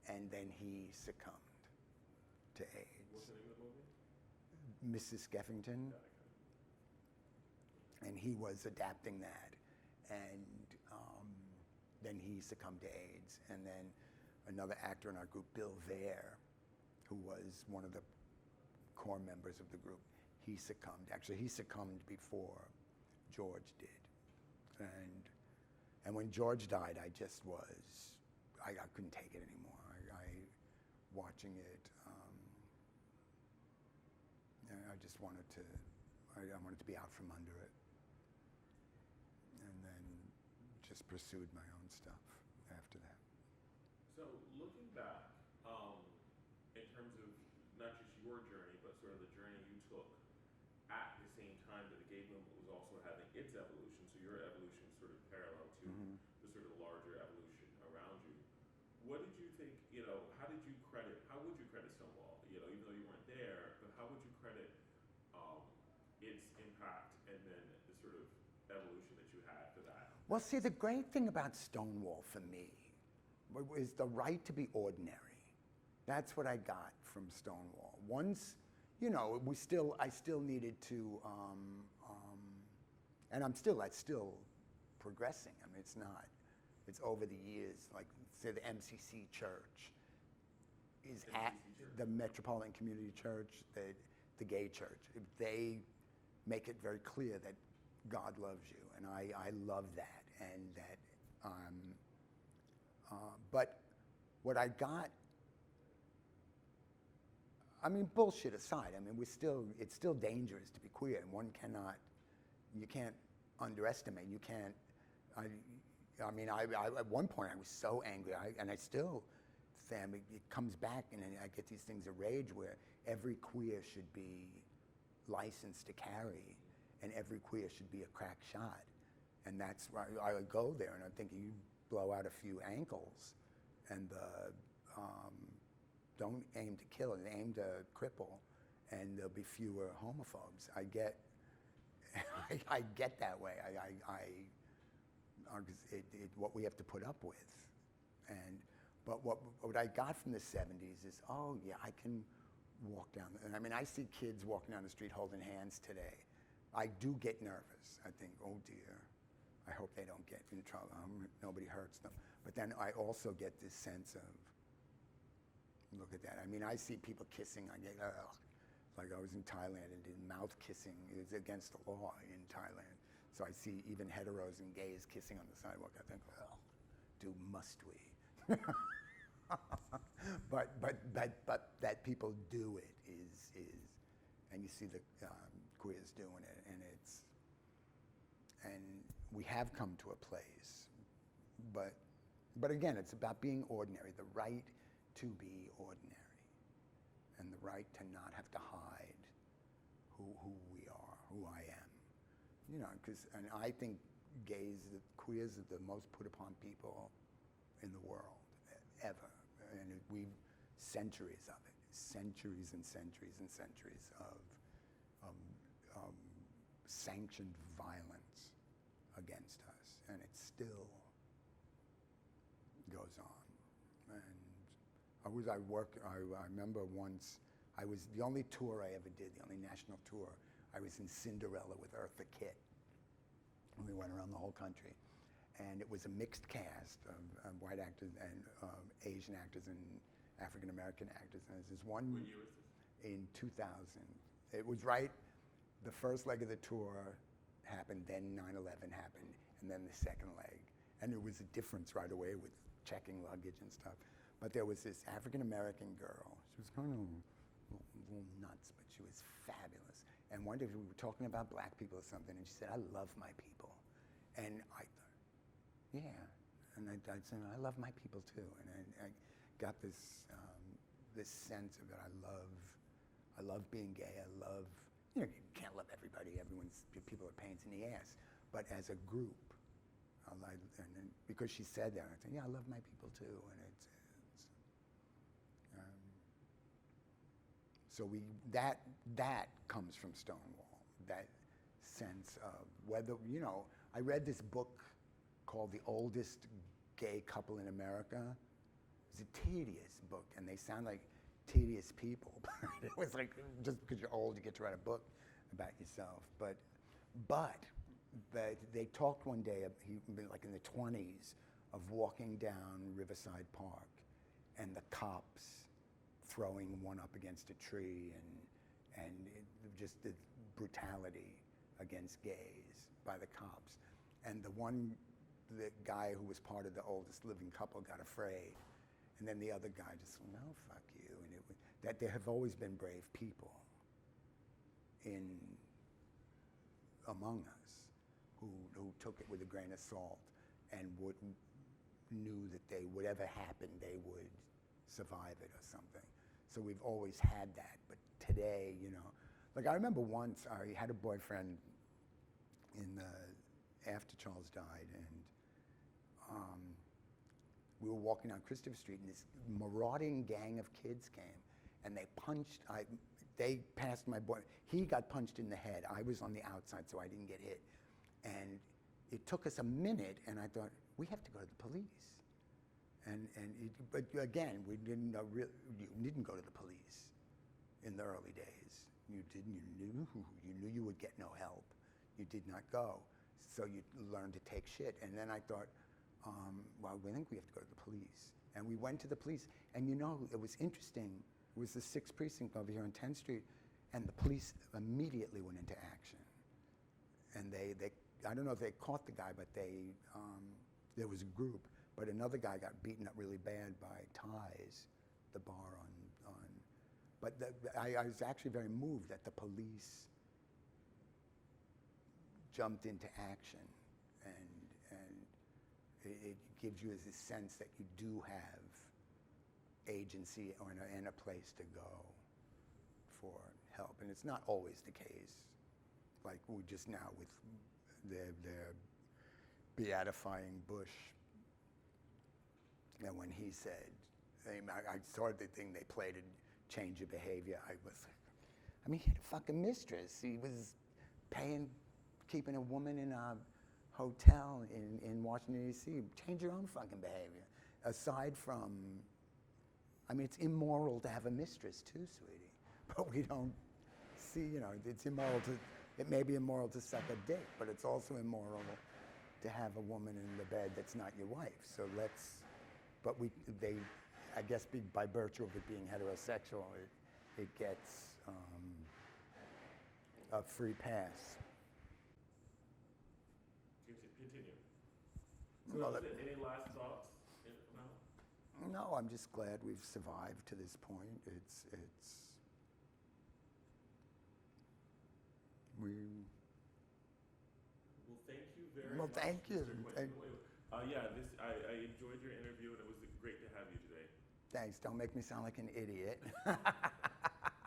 and then he succumbed to AIDS. What's the name of the movie? Mrs. Skeffington. And he was adapting that, and then he succumbed to AIDS. And then another actor in our group, Bill Vare, who was one of the core members of the group, he succumbed. Actually, he succumbed before George did. And when George died, I just was, I couldn't take it anymore. Watching it, just wanted to, I wanted to be out from under it. And then just pursued my own stuff after that. So looking back, in terms of not just your journey, but sort of the journey you took at the same time that the gay movement was also having its evolution, so your evolution was sort of parallel to the sort of larger evolution around you. What did you think, how would you credit Stonewall? Even though you weren't there, but how would you credit its impact and then the sort of evolution that you had for that? Well, see, the great thing about Stonewall for me is the right to be ordinary. That's what I got from Stonewall. Once, I still needed to, and that's still progressing. I mean, it's over the years, like, say, the MCC Church is at the Metropolitan Community Church, the gay church. They make it very clear that God loves you, and I love that, and that, but what I got, I mean, bullshit aside, I mean, it's still dangerous to be queer, and you can't underestimate, I mean, at one point I was so angry, and I still, Sam, it comes back, and I get these things of rage where every queer should be licensed to carry, and every queer should be a crack shot. And that's why I would go there, and I'm thinking, you blow out a few ankles, and don't aim to kill, and aim to cripple, and there'll be fewer homophobes. I get that way. What we have to put up with, but what I got from the 70s is, oh yeah, I can walk down. And I mean, I see kids walking down the street holding hands today. I do get nervous. I think, oh dear, I hope they don't get in trouble. Nobody hurts them. But then I also get this sense of, look at that. I mean, I see people kissing. I get, ugh. Like I was in Thailand and did mouth kissing. It's against the law in Thailand. So I see even heteros and gays kissing on the sidewalk. I think, well, must we? but that people do it is, and you see the queers doing it, and we have come to a place, but again, it's about being ordinary, the right to be ordinary, and the right to not have to hide who we are, who I am. And I think queers are the most put upon people in the world, ever. And we've centuries of it, centuries and centuries and centuries of sanctioned violence against us, and it still goes on. And I remember once, the only tour I ever did, the only national tour, I was in Cinderella with Eartha Kitt. And we went around the whole country. And it was a mixed cast of white actors and Asian actors and African American actors. And there's this one. What year was this? In 2000. It was right, the first leg of the tour happened, then 9/11 happened, and then the second leg. And there was a difference right away with checking luggage and stuff. But there was this African American girl. She was kind of a little nuts, but she was fabulous. And one day we were talking about black people or something, and she said, I love my people. And I thought, yeah, and I said, I love my people too, and I got this sense of it. I love being gay. I love, you can't love everybody. People are pains in the ass, but as a group, because she said that, I said, yeah, I love my people too, and so that comes from Stonewall. That sense of whether I read this book called The Oldest Gay Couple in America. It's a tedious book, and they sound like tedious people. It was like, just because you're old, you get to write a book about yourself. But they talked one day, like in the 20s, of walking down Riverside Park, and the cops throwing one up against a tree, and just the brutality against gays by the cops. And the guy who was part of the oldest living couple got afraid, and then the other guy just, no, fuck you. And that there have always been brave people among us who took it with a grain of salt and knew that whatever happened, they would survive it or something. So we've always had that. But today, like I remember once I had a boyfriend after Charles died, and we were walking down Christopher Street, and this marauding gang of kids came, and they passed my boy. He got punched in the head. I was on the outside, so I didn't get hit. And it took us a minute, and I thought, we have to go to the police. But again, we didn't know you didn't go to the police in the early days. You didn't. You knew you would get no help. You did not go. So you learned to take shit. And then I thought, well, I think we have to go to the police. And we went to the police. And it was interesting. It was the 6th precinct over here on 10th Street, and the police immediately went into action. And they I don't know if they caught the guy, but there was a group. But another guy got beaten up really bad by Ties, the bar on. But I was actually very moved that the police jumped into action, and it gives you this sense that you do have agency and a place to go for help. And it's not always the case. Like we just now with their beatifying Bush. And when he said, I saw the thing they played in Change Your Behavior, he had a fucking mistress. He was keeping a woman in a hotel in Washington, D.C. Change your own fucking behavior. Aside from, it's immoral to have a mistress too, sweetie. But we don't see, it's immoral it may be immoral to suck a dick, but it's also immoral to have a woman in the bed that's not your wife. So I guess by virtue of it being heterosexual, it gets a free pass. Continue. So any last thoughts? No, I'm just glad we've survived to this point. Well, thank you very much. Well, thank you. I enjoyed your interview, and it was great to have you today. Thanks. Don't make me sound like an idiot.